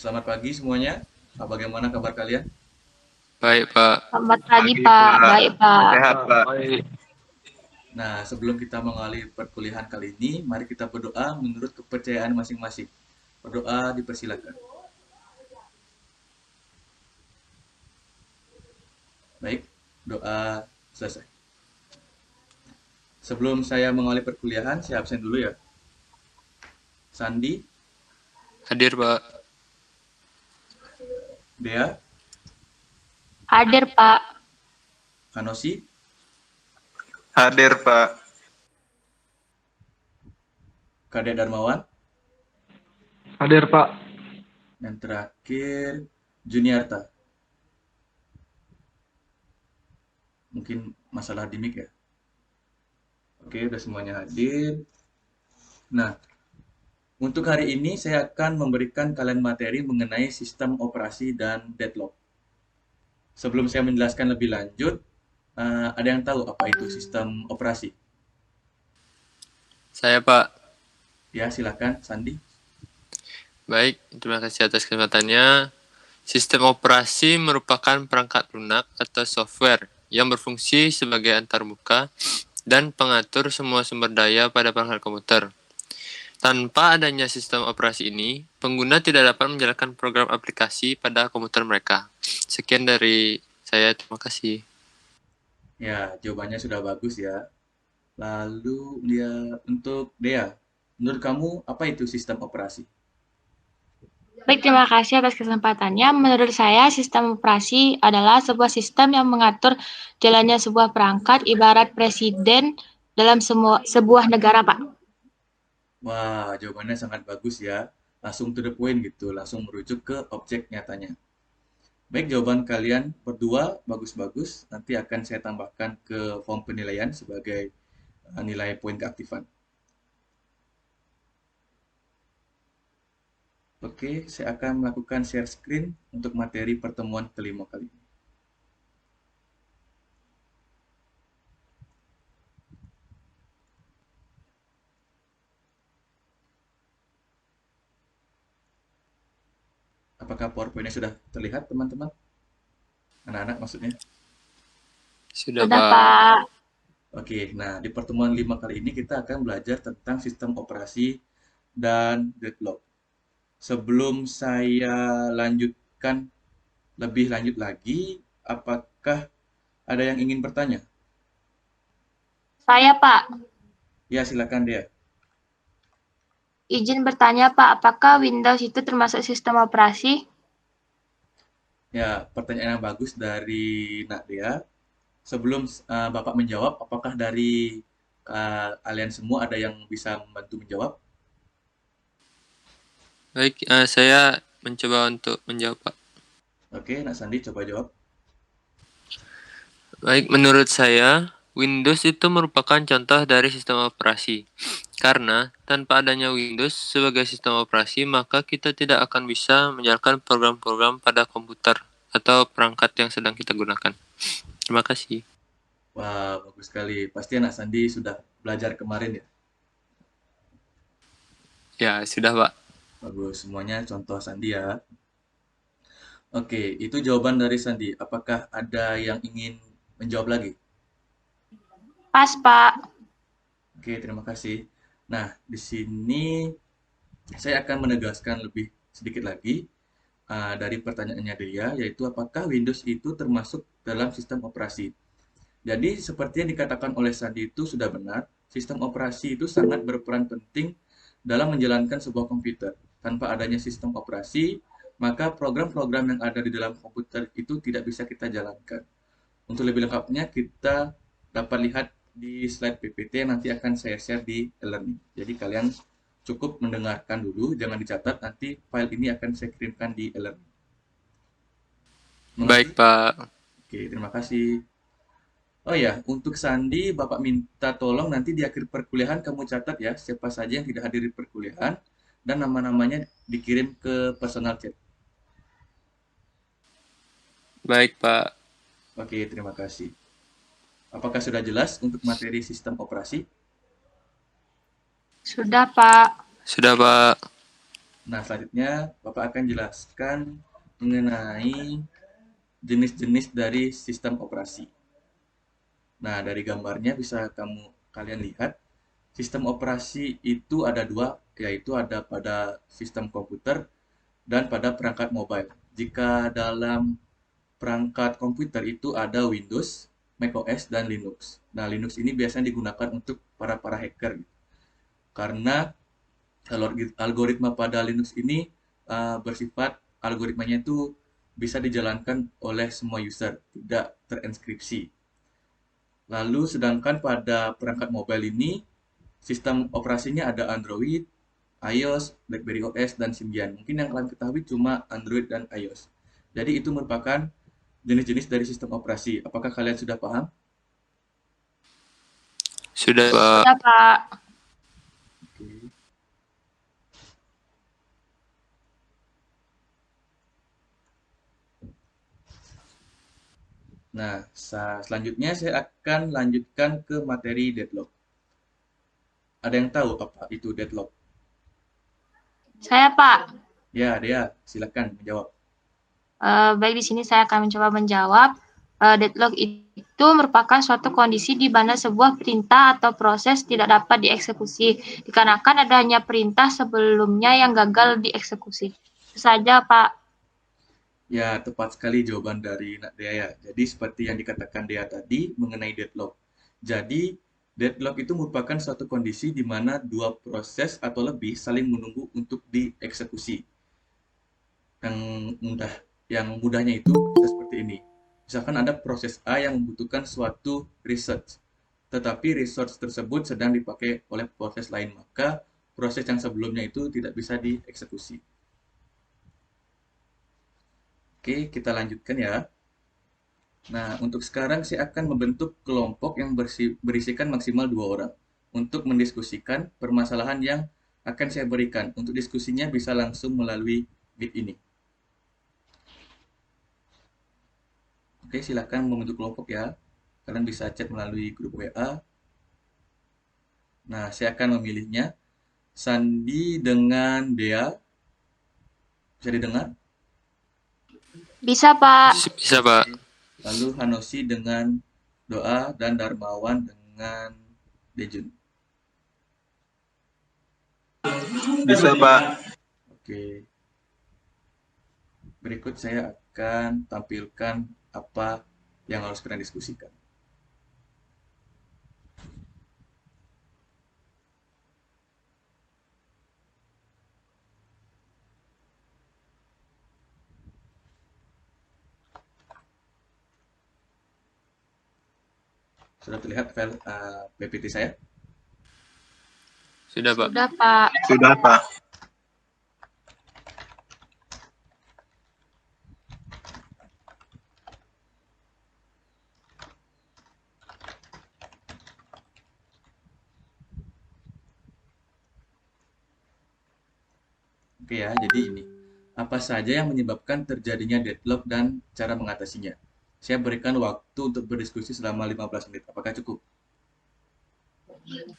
Selamat pagi semuanya. Bagaimana kabar kalian? Baik, Pak. Selamat pagi, Pagi, Pak. Pak. Baik, Pak. Sehat, Pak. Baik. Nah, sebelum kita mengawali perkuliahan kali ini, mari kita berdoa menurut kepercayaan masing-masing. Berdoa dipersilakan. Baik, doa selesai. Sebelum saya mengawali perkuliahan, saya absen dulu ya. Sandi, Hadir, Pak. Dea, Hadir, Pak. Kanosi, Hadir, Pak. Kadek Darmawan, Hadir, Pak. dan terakhir Juniarta. Mungkin masalah di mic ya. Oke, udah semuanya hadir. Nah, untuk hari ini saya akan memberikan kalian materi mengenai sistem operasi dan deadlock. Sebelum saya menjelaskan lebih lanjut, ada yang tahu apa itu sistem operasi? Saya, Pak. Ya, silakan, Sandi. Baik, terima kasih atas kesempatannya. Sistem operasi merupakan perangkat lunak atau software yang berfungsi sebagai antarmuka dan pengatur semua sumber daya pada perangkat komputer. Tanpa adanya sistem operasi ini, pengguna tidak dapat menjalankan program aplikasi pada komputer mereka. Sekian dari saya, terima kasih. Ya, jawabannya sudah bagus ya. Lalu untuk Dea, menurut kamu apa itu sistem operasi? Baik, terima kasih atas kesempatannya. Menurut saya, sistem operasi adalah sebuah sistem yang mengatur jalannya sebuah perangkat, ibarat presiden dalam sebuah negara, Pak. Wah, jawabannya sangat bagus ya. Langsung to the point gitu, langsung merujuk ke objek nyatanya. Baik, jawaban kalian berdua bagus-bagus. Nanti akan saya tambahkan ke form penilaian sebagai nilai poin keaktifan. Oke, saya akan melakukan share screen untuk materi pertemuan kelima kali ini. Apakah PowerPoint-nya sudah terlihat, teman-teman? Anak-anak maksudnya? Sudah, Sudah, Pak. Pak. Oke, nah di pertemuan 5 kali ini kita akan belajar tentang sistem operasi dan deadlock. Sebelum saya lanjutkan lebih lanjut lagi, apakah ada yang ingin bertanya? Saya, Pak. Ya, silakan dia. Izin bertanya, Pak, apakah Windows itu termasuk sistem operasi? Ya, pertanyaan yang bagus dari Nak Dea. Sebelum Bapak menjawab, apakah dari kalian semua ada yang bisa membantu menjawab? Baik, saya mencoba untuk menjawab, Pak. Oke, Nak Sandi coba jawab. Baik, menurut saya, Windows itu merupakan contoh dari sistem operasi. Karena tanpa adanya Windows sebagai sistem operasi, maka kita tidak akan bisa menjalankan program-program pada komputer atau perangkat yang sedang kita gunakan. Terima kasih. Wah, bagus sekali. Pasti Anak Sandi sudah belajar kemarin ya. Ya, sudah, Pak. Bagus, semuanya contoh Sandi ya. Oke, itu jawaban dari Sandi. Apakah ada yang ingin menjawab lagi? Pas, Pak. Oke, terima kasih. Nah, di sini saya akan menegaskan lebih sedikit lagi dari pertanyaannya dia, yaitu apakah Windows itu termasuk dalam sistem operasi? Jadi, seperti yang dikatakan oleh Sandi itu sudah benar, sistem operasi itu sangat berperan penting dalam menjalankan sebuah komputer. Tanpa adanya sistem operasi, maka program-program yang ada di dalam komputer itu tidak bisa kita jalankan. Untuk lebih lengkapnya, kita dapat lihat di slide PPT yang nanti akan saya share di e-learning. Jadi kalian cukup mendengarkan dulu, jangan dicatat, nanti file ini akan saya kirimkan di e-learning. Baik, Pak. Oke, terima kasih. Oh ya, untuk Sandi, Bapak minta tolong nanti di akhir perkuliahan kamu catat ya, siapa saja yang tidak hadir di perkuliahan, dan nama-namanya dikirim ke personal chat. Baik, Pak. Oke, terima kasih. Apakah sudah jelas untuk materi sistem operasi? Sudah, Pak. Sudah, Pak. Nah, selanjutnya Bapak akan jelaskan mengenai jenis-jenis dari sistem operasi. Nah, dari gambarnya bisa kalian lihat, sistem operasi itu ada dua, yaitu ada pada sistem komputer dan pada perangkat mobile. Jika dalam perangkat komputer itu ada Windows, macOS, dan Linux. Nah, Linux ini biasanya digunakan untuk para hacker, karena algoritma pada Linux ini bersifat algoritmanya itu bisa dijalankan oleh semua user, tidak terinskripsi. Lalu sedangkan pada perangkat mobile ini, sistem operasinya ada Android, iOS, BlackBerry OS, dan Symbian. Mungkin yang kalian ketahui cuma Android dan iOS. Jadi itu merupakan jenis-jenis dari sistem operasi. Apakah kalian sudah paham? Sudah, Pak. Ya, Pak. Oke. Nah, selanjutnya saya akan lanjutkan ke materi deadlock. Ada yang tahu apa itu deadlock? Saya, Pak. Ya, Dea, silakan menjawab. Baik, di sini saya akan mencoba menjawab. Deadlock itu merupakan suatu kondisi di mana sebuah perintah atau proses tidak dapat dieksekusi dikarenakan adanya perintah sebelumnya yang gagal dieksekusi. Itu saja, Pak. Ya, tepat sekali jawaban dari Nak Dea ya. Jadi seperti yang dikatakan Dea tadi mengenai deadlock. Jadi deadlock itu merupakan suatu kondisi di mana dua proses atau lebih saling menunggu untuk dieksekusi. Yang mudah, yang mudahnya itu bisa seperti ini. Misalkan ada proses A yang membutuhkan suatu research, tetapi research tersebut sedang dipakai oleh proses lain, maka proses yang sebelumnya itu tidak bisa dieksekusi. Oke, kita lanjutkan ya. Nah, untuk sekarang saya akan membentuk kelompok yang berisikan maksimal 2 orang untuk mendiskusikan permasalahan yang akan saya berikan. Untuk diskusinya bisa langsung melalui Meet ini. Oke, silakan membentuk kelompok ya. Kalian bisa chat melalui grup WA. Nah, saya akan memilihnya. Sandi dengan Dea. Bisa didengar? Bisa, Pak. Bisa, Pak. Lalu Hanoshi dengan Doa dan Darmawan dengan Dejun. Bisa, Pak. Oke. Berikut saya akan tampilkan apa yang harus kita diskusikan. Sudah terlihat file PPT saya? Sudah, Pak. Sudah, Pak. Sudah, Pak. Oke ya, jadi ini. Apa saja yang menyebabkan terjadinya deadlock dan cara mengatasinya? Saya berikan waktu untuk berdiskusi selama 15 menit. Apakah cukup?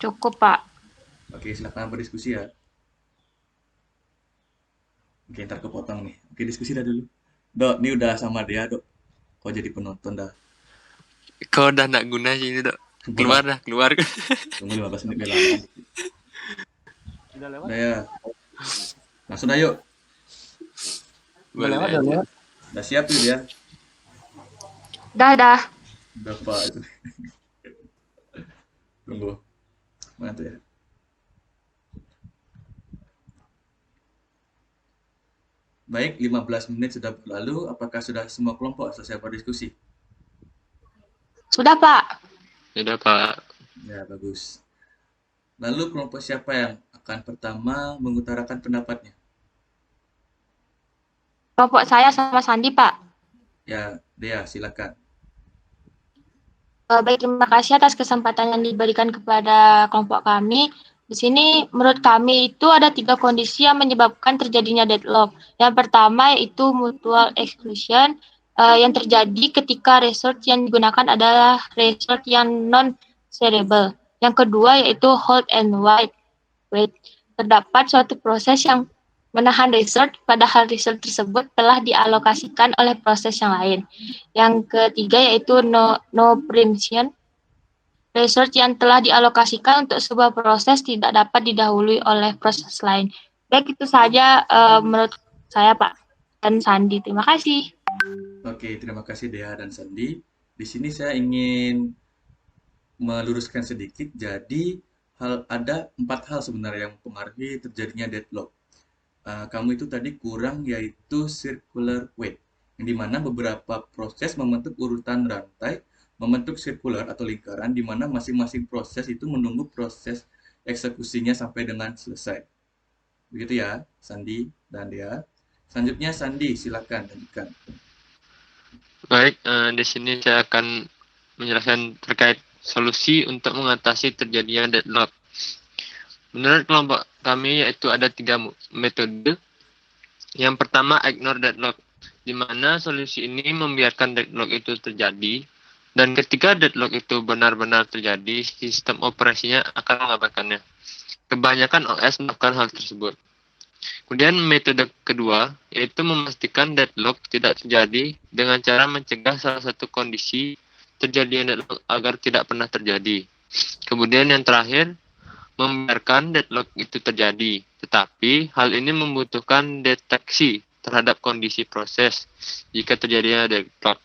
Cukup, Pak. Oke, silakan berdiskusi ya. Oke, ntar kepotong nih. Oke, diskusi dah dulu. Dok, ini udah sama dia, Dok. Kok jadi penonton dah? Kau udah nak guna sih ini, Dok. Keluar dah, keluar. Tunggu 15 menit biar lama. Udah ya. Langsung dah yuk. Boleh aja. Udah siap yuk dia. Dah. Udah Pak itu. Tunggu. Mana tuh ya? Baik, 15 menit sudah berlalu. Apakah sudah semua kelompok selesai berdiskusi? Sudah, Pak. Sudah, Pak. Ya, bagus. Lalu kelompok siapa yang akan pertama mengutarakan pendapatnya? Kelompok saya sama Sandi, Pak. Ya, Dea, silakan. Baik, terima kasih atas kesempatan yang diberikan kepada kelompok kami. Di sini menurut kami itu ada 3 kondisi yang menyebabkan terjadinya deadlock. Yang pertama yaitu mutual exclusion yang terjadi ketika resource yang digunakan adalah resource yang non-shareable. Yang kedua yaitu hold and wait. Terdapat suatu proses yang menahan research, padahal research tersebut telah dialokasikan oleh proses yang lain. Yang ketiga yaitu no preemption. Research yang telah dialokasikan untuk sebuah proses tidak dapat didahului oleh proses lain. Baik, itu saja menurut saya, Pak dan Sandi. Terima kasih. Oke, terima kasih Dea dan Sandi. Di sini saya ingin meluruskan sedikit. Jadi ada 4 hal sebenarnya yang mempengaruhi terjadinya deadlock. Kamu itu tadi kurang yaitu circular weight, yang dimana beberapa proses membentuk urutan rantai, membentuk circular atau lingkaran, di mana masing-masing proses itu menunggu proses eksekusinya sampai dengan selesai. Begitu ya, Sandi dan Dea. Selanjutnya Sandi, silakan lanjutkan. Baik, di sini saya akan menjelaskan terkait solusi untuk mengatasi terjadinya deadlock. Menurut kelompok kami yaitu ada 3 metode. Yang pertama, ignore deadlock, di mana solusi ini membiarkan deadlock itu terjadi, dan ketika deadlock itu benar-benar terjadi, sistem operasinya akan mengabaikannya. Kebanyakan OS melakukan hal tersebut. Kemudian metode kedua, yaitu memastikan deadlock tidak terjadi dengan cara mencegah salah satu kondisi terjadinya deadlock agar tidak pernah terjadi. Kemudian yang terakhir, membiarkan deadlock itu terjadi, tetapi hal ini membutuhkan deteksi terhadap kondisi proses jika terjadinya deadlock.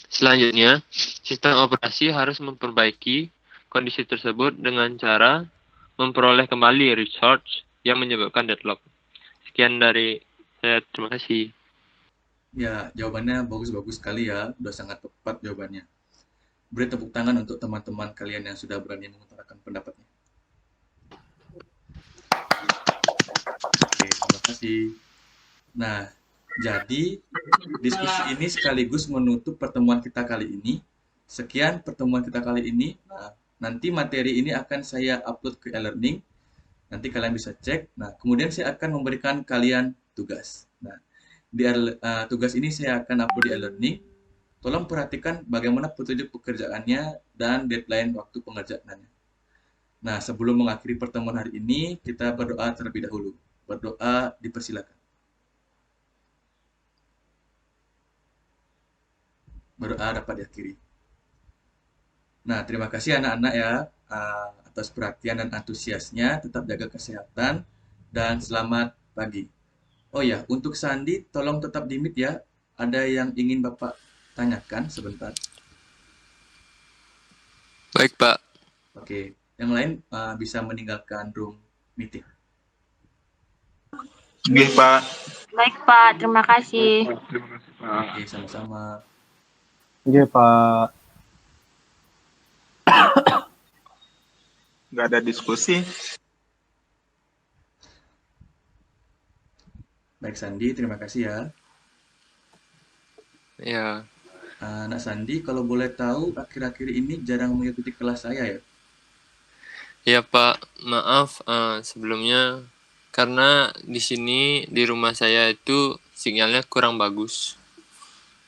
Selanjutnya, sistem operasi harus memperbaiki kondisi tersebut dengan cara memperoleh kembali resource yang menyebabkan deadlock. Sekian dari saya, terima kasih. Ya, jawabannya bagus-bagus sekali ya, udah sangat tepat jawabannya. Beri tepuk tangan untuk teman-teman kalian yang sudah berani mengutarakan pendapatnya. Oke, terima kasih. Nah, jadi diskusi ini sekaligus menutup pertemuan kita kali ini. Sekian pertemuan kita kali ini. Nah, nanti materi ini akan saya upload ke e-learning. Nanti kalian bisa cek. Nah, kemudian saya akan memberikan kalian tugas. Nah, tugas ini saya akan upload di e-learning. Tolong perhatikan bagaimana petunjuk pekerjaannya dan deadline waktu pengerjaannya. Nah, sebelum mengakhiri pertemuan hari ini, kita berdoa terlebih dahulu. Berdoa dipersilakan. Berdoa dapat diakhiri. Nah, terima kasih anak-anak ya atas perhatian dan antusiasnya. Tetap jaga kesehatan dan selamat pagi. Oh ya, untuk Sandi, tolong tetap di mute ya. Ada yang ingin Bapak tanyakan sebentar. Baik, Pak. Oke, yang lain bisa meninggalkan room meeting. Oke, Pak. Baik, Pak. Terima kasih. Terima kasih, Pak. Oke, sama-sama. Iya, Pak. Nggak ada diskusi. Baik, Sandi, terima kasih ya. Ya, Anak Sandi, kalau boleh tahu, akhir-akhir ini jarang mengikuti kelas saya ya? ya Pak, maaf sebelumnya karena di sini di rumah saya itu sinyalnya kurang bagus.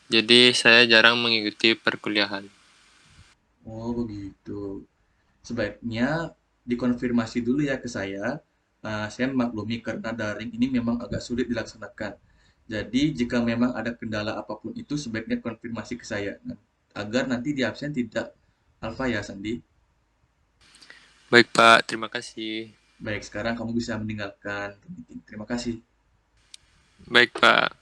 Jadi saya jarang mengikuti perkuliahan. Oh, begitu. Sebaiknya dikonfirmasi dulu ya ke saya. Saya memaklumi karena daring ini memang agak sulit dilaksanakan. Jadi, jika memang ada kendala apapun itu, sebaiknya konfirmasi ke saya. Agar nanti di absen tidak alfa ya, Sandi. Baik Pak, terima kasih. Baik, sekarang kamu bisa meninggalkan meeting. Terima kasih. Baik Pak.